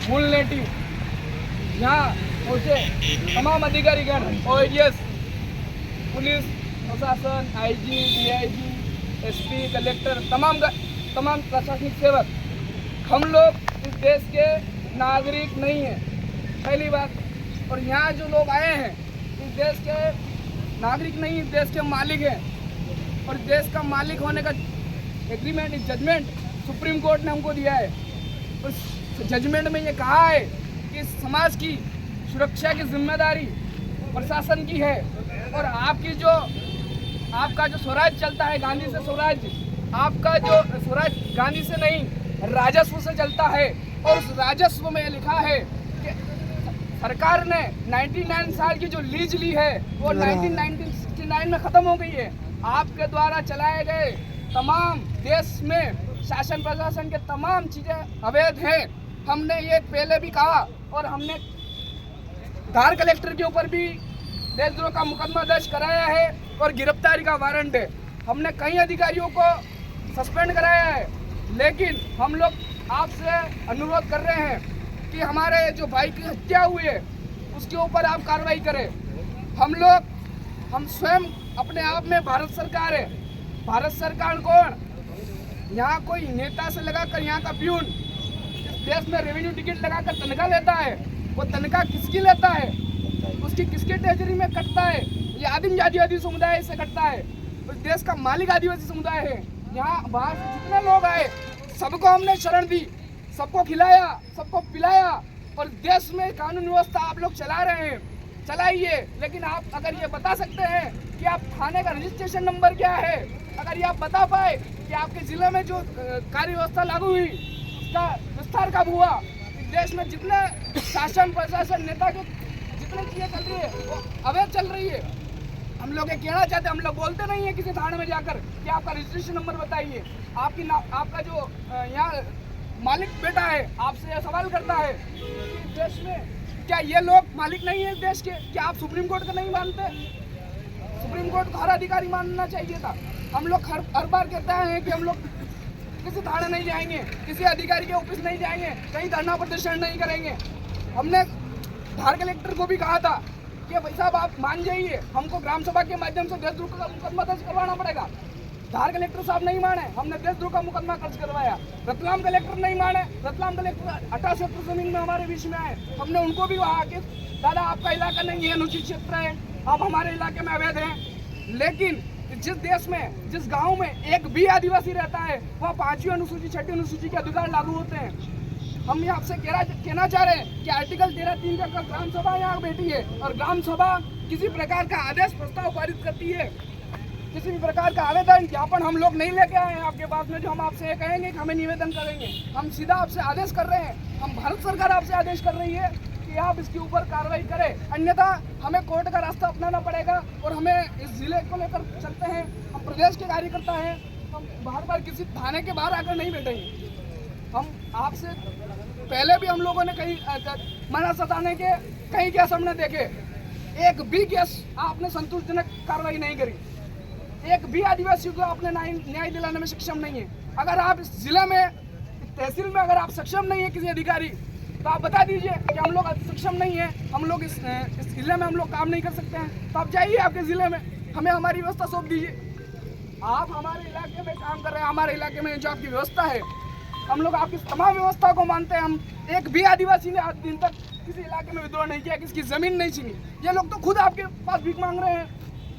मूल नेटिव यहाँ पहुँचे तमाम अधिकारीगण OAS, पुलिस प्रशासन, IG, DIG, SP, कलेक्टर, तमाम प्रशासनिक सेवक, हम लोग इस देश के नागरिक नहीं हैं, पहली बात। और यहाँ जो लोग आए हैं इस देश के नागरिक नहीं, इस देश के मालिक हैं। और देश का मालिक होने का एग्रीमेंट, जजमेंट सुप्रीम कोर्ट ने हमको दिया है। उस जजमेंट में ये कहा है कि समाज की सुरक्षा की जिम्मेदारी प्रशासन की है। और आपका जो स्वराज चलता है, गांधी से स्वराज, आपका जो स्वराज गांधी से नहीं राजस्व से चलता है। और उस राजस्व में लिखा है कि सरकार ने 99 साल की जो लीज ली है वो 1969 में खत्म हो गई है। आपके द्वारा चलाए गए तमाम देश में शासन प्रशासन के तमाम चीजें अवैध हैं। हमने ये पहले भी कहा और हमने धार कलेक्टर के ऊपर भी देशद्रोह का मुकदमा दर्ज कराया है और गिरफ्तारी का वारंट है। हमने कई अधिकारियों को सस्पेंड कराया है, लेकिन हम लोग आपसे अनुरोध कर रहे हैं कि हमारे जो भाई की हत्या हुई है उसके ऊपर आप कार्रवाई करें। हम स्वयं अपने आप में भारत सरकार है। भारत सरकार कौन? यहाँ कोई नेता से लगाकर यहाँ का प्यून इस देश में रेवेन्यू टिकट लगाकर तनख्वाह लेता है। वो तनख्वाह किसकी लेता है, उसकी किसके ट्रेजरी में कटता है? ये आदिम जाति समुदाय से कटता है। उस देश का मालिक आदिवासी समुदाय है। यहाँ बाहर से जितने लोग आए सबको हमने शरण दी, सबको खिलाया, सबको पिलाया। और देश में कानून व्यवस्था आप लोग चला रहे हैं, चलाइए। लेकिन आप अगर ये बता सकते हैं कि आप थाने का रजिस्ट्रेशन नंबर क्या है, अगर ये आप बता पाए कि आपके जिले में जो कार्य व्यवस्था लागू हुई उसका विस्तार कब हुआ, इस देश में जितने शासन प्रशासन नेता के जितनी चीजें चल रही है वो अवैध चल रही है। हम लोग ये कहना चाहते हैं, हम लोग बोलते नहीं है किसी थाने में जाकर कि आपका रजिस्ट्रेशन नंबर बताइए। आपका जो यहाँ मालिक बेटा है आपसे यह सवाल करता है कि देश में क्या ये लोग मालिक नहीं है देश के? क्या आप सुप्रीम कोर्ट को नहीं मानते? सुप्रीम कोर्ट को हर अधिकारी मानना चाहिए था। हम लोग हर बार कहते हैं कि हम लोग किसी थाने नहीं जाएंगे, किसी अधिकारी के ऑफिस नहीं जाएंगे, कहीं धरना प्रदर्शन नहीं करेंगे। हमने धार कलेक्टर को भी कहा था कि भाई साहब आप मान जाइए, हमको ग्राम सभा के माध्यम से देशद्रोह का मुकदमा दर्ज करवाना पड़ेगा। धार कलेक्टर साहब नहीं माने, हमने देशद्रोह का मुकदमा दर्ज करवाया। रतलाम कलेक्टर नहीं माने, रतलाम कलेक्टर 28 एकड़ जमीन में हमारे बीच में आए, हमने उनको भी कहा कि दादा आपका इलाका नहीं है, अनुचित क्षेत्र है, आप हमारे इलाके में अवैध हैं। लेकिन जिस देश में, जिस गांव में एक भी आदिवासी रहता है वहाँ 5वीं अनुसूची 6वीं अनुसूची के अधिकार लागू होते हैं। हम ये आपसे कहना चाह रहे हैं कि आर्टिकल 13(3) का ग्राम सभा यहाँ बैठी है और ग्राम सभा किसी प्रकार का आदेश प्रस्ताव पारित करती है, किसी भी प्रकार का आवेदन ज्ञापन हम लोग नहीं लेके आए हैं आपके पास में जो हम आपसे ये कहेंगे कि हमें निवेदन करेंगे। हम सीधा आपसे आदेश कर रहे हैं, हम भारत सरकार आपसे आदेश कर रही है कि आप इसके ऊपर कार्रवाई करें, अन्यथा हमें कोर्ट का रास्ता अपनाना पड़ेगा। और हमें इस जिले को लेकर चलते हैं, हम प्रदेश के कार्यकर्ता हैं, हम बार किसी थाने के बाहर आकर नहीं बैठेंगे। हम आपसे पहले भी हम लोगों ने कहीं मना सताने के कई केस हमने देखे, एक भी केस आपने संतोषजनक कार्रवाई नहीं करी, एक भी आदिवासी को आपने न्याय दिलाने में सक्षम नहीं है। अगर आप इस जिले में, तहसील में अगर आप सक्षम नहीं है किसी अधिकारी, तो आप बता दीजिए कि हम लोग सक्षम नहीं है, हम लोग इस जिले में हम लोग काम नहीं कर सकते हैं, तो आप जाइए आपके जिले में, हमें हमारी व्यवस्था सौंप दीजिए। आप हमारे इलाके में काम कर रहे हैं, हमारे इलाके में जो आपकी व्यवस्था है, हम लोग आपकी तमाम व्यवस्था को मानते हैं। हम एक भी आदिवासी ने आज दिन तक किसी इलाके में विद्रोह नहीं किया, किसी की जमीन नहीं छीनी। ये लोग तो खुद आपके पास भीख मांग रहे हैं।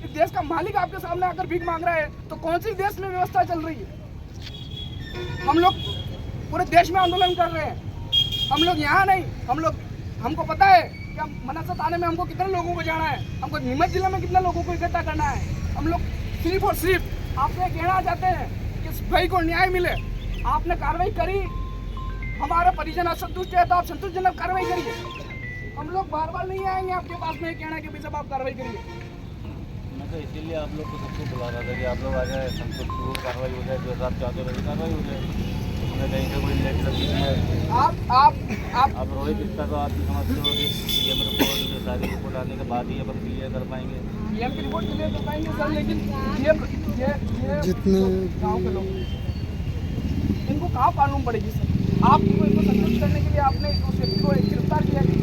इस देश का मालिक आपके सामने आकर भीख मांग रहा है, तो कौन सी देश में व्यवस्था चल रही है? हम लोग पूरे देश में आंदोलन कर रहे हैं, हम लोग यहाँ नहीं। हमको पता है कि हम मनासा थाने में हमको कितने लोगों को जाना है, हमको नीमच जिले में कितने लोगों को इकट्ठा करना है। हम लोग सिर्फ और सिर्फ आपसे कहना चाहते हैं कि इस भाई को न्याय मिले। आपने कार्रवाई करी, हमारा परिजन असंतुष्ट है तो आप संतोषजनक कार्रवाई करिए। हम लोग बार नहीं आएंगे आपके पास में कहना कि भाई साहब आप कार्रवाई करिए। मैं तो इसीलिए आप लोग को सबको बुला रहा था कि आप लोग आ जाए, संतोषपूर्वक कार्रवाई हो जाए, जो आप चाहते हो वैसी कार्रवाई हो जाए। हमें कहीं से कोई लेट लगी है। आप रोहित इसका तो आप समझते हो कि ये रिपोर्ट, ये सारी रिपोर्ट आने के बाद ही अपन क्लियर कर पाएंगे, पीएम की रिपोर्ट क्लियर कर पाएंगे सर। लेकिन ये जितने गाँव के लोग इनको कहाँ मालूम पड़ेगी सर? आपको इनको संतुष्ट करने के लिए आपने उस व्यक्ति को गिरफ्तार किया है।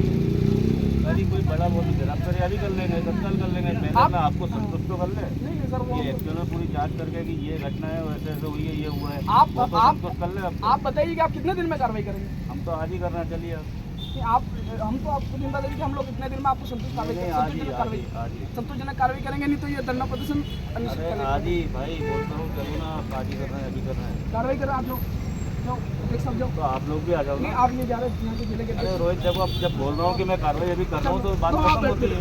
अभी कोई बड़ा बहुत गिरफ्तारी अभी कर लेंगे, तत्काल कर लेंगे, पहले ना आपको संतुष्ट तो कर ले। नहीं नहीं सर, वो ये एक्चुअल में पूरी जांच करके कि ये घटना है, वैसे ऐसे हुई है, ये हुआ है, आप वो तो संतुष्ट कर ले। आप बताइए कि आप कितने दिन में कार्रवाई करेंगे? हम तो आज ही करना, चलिए कि आप हम तो आपको चिंता देंगे कि हम लोग इतने दिन में आपको संतुष्ट आज ही संतोषजनक कार्रवाई करेंगे, नहीं तो ये धरना प्रदर्शन अनिश्चित अरे करेंगे। आज ही भाई बोलता हूँ, चलो ना, आप आज ही कर रहे हैं, अभी कर रहे हैं, कार्रवाई करें आप लोग, जाओ देख सब जाओ। तो आप लोग भी आ जाओ नहीं ना। आप नहीं जा रहे यहाँ के जिले के अरे रोहित, जब आप जब बोल रहा हूँ कि मैं कार्रवाई अभी कर रहा हूँ तो बात खत्म होती है।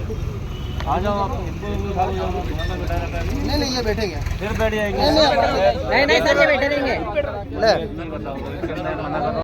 आ जाओ आप, इनको भी खाली जाओ, घूमना बिठा रहता है। नहीं नहीं ये बैठेंगे। फिर बैठ जाएंगे। नहीं सर ये बैठे रहेंगे। बताओ, मना करो।